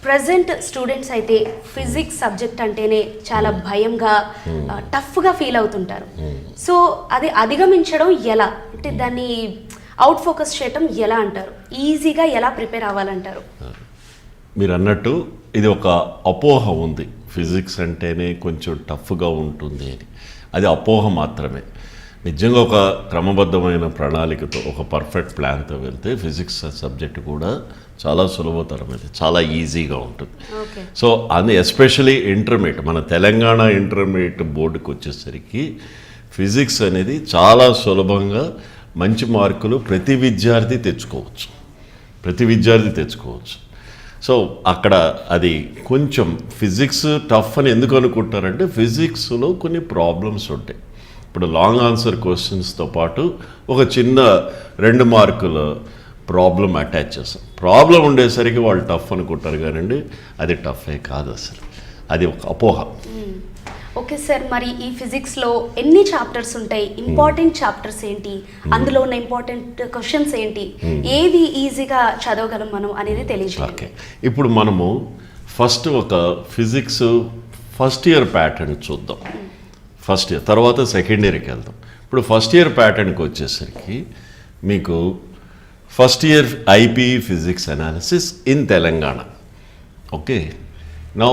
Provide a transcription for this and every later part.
Present students అయితే physics subject అంటేనే చాలా భయంగా టఫ్గా ఫీల్ అవుతుంటారు. సో అది అధిగమించడం ఎలా, అంటే దాన్ని అవుట్ ఫోకస్ చేయటం ఎలా అంటారు, ఈజీగా ఎలా ప్రిపేర్ అవ్వాలంటారు? మీరు అన్నట్టు ఇది ఒక అపోహ ఉంది, ఫిజిక్స్ అంటేనే కొంచెం టఫ్గా ఉంటుంది అని. అది అపోహ మాత్రమే. నిజంగా ఒక క్రమబద్ధమైన ప్రణాళికతో, ఒక పర్ఫెక్ట్ ప్లాన్తో వెళ్తే ఫిజిక్స్ సబ్జెక్ట్ కూడా చాలా సులభతరమైనది, చాలా ఈజీగా ఉంటుంది. సో అది ఎస్పెషలీ ఇంటర్మీడియట్, మన తెలంగాణ ఇంటర్మీడియట్ బోర్డుకి వచ్చేసరికి ఫిజిక్స్ అనేది చాలా సులభంగా మంచి మార్కులు ప్రతి విద్యార్థి తెచ్చుకోవచ్చు. సో అక్కడ అది కొంచెం ఫిజిక్స్ టఫ్ అని ఎందుకు అనుకుంటారంటే, ఫిజిక్స్లో కొన్ని ప్రాబ్లమ్స్ ఉంటాయి. ఇప్పుడు లాంగ్ ఆన్సర్ క్వశ్చన్స్తో పాటు ఒక చిన్న 2 మార్కుల ప్రాబ్లం అటాచ్ చేస్తాం. ప్రాబ్లం ఉండేసరికి వాళ్ళు టఫ్ అనుకుంటారు కానండి, అది టఫే కాదు అసలు, అది ఒక అపోహ. ఓకే సార్, మరి ఈ ఫిజిక్స్లో ఎన్ని చాప్టర్స్ ఉంటాయి, ఇంపార్టెంట్ చాప్టర్స్ ఏంటి, అందులో ఉన్న ఇంపార్టెంట్ క్వశ్చన్స్ ఏంటి, ఏది ఈజీగా చదవగలం మనం అనేది తెలియజేయాలి. ఓకే, ఇప్పుడు మనము ఫస్ట్ ఒక ఫిజిక్స్ ఫస్ట్ ఇయర్ ప్యాటర్న్ చూద్దాం. ఫస్ట్ ఇయర్ తర్వాత సెకండ్ ఇయర్కి వెళ్దాం. ఇప్పుడు ఫస్ట్ ఇయర్ ప్యాటర్న్కి వచ్చేసరికి మీకు first year IP physics analysis in Telangana. Okay, now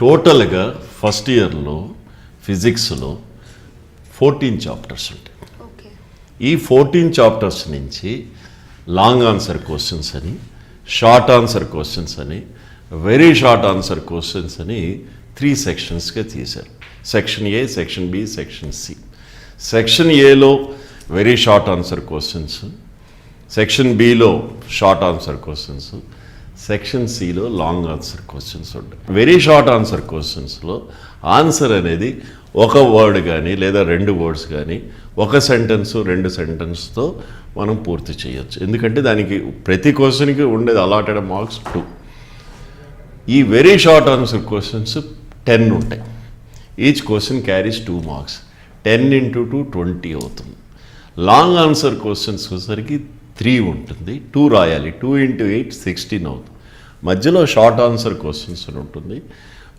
టోటల్గా ఫస్ట్ ఇయర్లో ఫిజిక్స్లో 14 చాప్టర్స్ ఉంటాయి. ఈ 14 చాప్టర్స్ నుంచి లాంగ్ ఆన్సర్ క్వశ్చన్స్ అని, షార్ట్ ఆన్సర్ క్వశ్చన్స్ అని, వెరీ షార్ట్ ఆన్సర్ క్వశ్చన్స్ అని 3 సెక్షన్స్గా తీశారు. Section A, section B, section C. Section ఏలో very short answer questions, section below short answer questions, section సిలో లాంగ్ ఆన్సర్ క్వశ్చన్స్ ఉంటాయి. Very short answer క్వశ్చన్స్లో answer అనేది ఒక వర్డ్ కానీ లేదా 2 వర్డ్స్ కానీ, ఒక సెంటెన్స్ 2 సెంటెన్స్తో మనం పూర్తి చేయొచ్చు. ఎందుకంటే దానికి ప్రతి క్వశ్చన్కి ఉండేది అలాటెడ్ మార్క్స్ 2. ఈ వెరీ షార్ట్ ఆన్సర్ క్వశ్చన్స్ 10 ఉంటాయి. Each question carries 2 marks. 10 × 2 20 అవుతుంది. లాంగ్ ఆన్సర్ క్వశ్చన్స్ వచ్చేసరికి 3 ఉంటుంది, 2 రాయాలి. 2 × 8 16 అవుతుంది. మధ్యలో షార్ట్ ఆన్సర్ క్వశ్చన్స్ ఉంటుంది.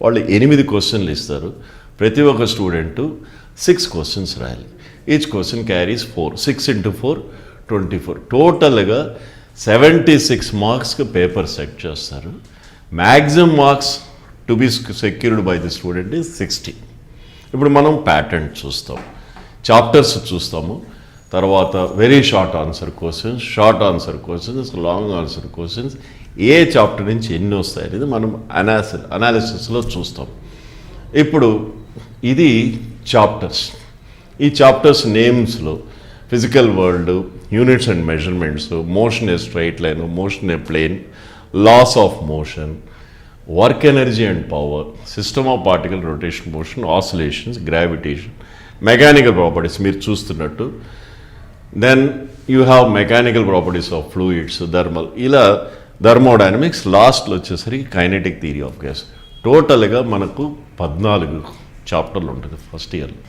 వాళ్ళు 8 క్వశ్చన్లు ఇస్తారు. ప్రతి ఒక్క స్టూడెంటు 6 క్వశ్చన్స్ రాయాలి. Each question carries 4. 6 × 4 24. టోటల్గా 76 మార్క్స్కి పేపర్ సెట్ చేస్తారు. Maximum marks to be secured by the student is 60. ఇప్పుడు మనం ప్యాటర్న్ చూస్తాం, చాప్టర్స్ చూస్తాము. తర్వాత very short answer questions, short answer questions, long answer questions, ఏ చాప్టర్ నుంచి ఎన్ని వస్తాయి అనేది మనం అనాలిసిస్లో చూస్తాం. ఇప్పుడు ఇది చాప్టర్స్. ఈ చాప్టర్స్ నేమ్స్లో physical world, units and measurements, motion a straight line, motion a plane, laws of motion, work energy and power, system of particle rotation motion, oscillations, gravitation, mechanical properties మీరు చూస్తున్నట్టు. Then you have mechanical properties of fluids, thermal, ఇలా thermodynamics, లాస్ట్లో వచ్చేసరికి kinetic theory of gas. టోటల్గా మనకు 14 చాప్టర్లు ఉంటుంది first ఇయర్లో.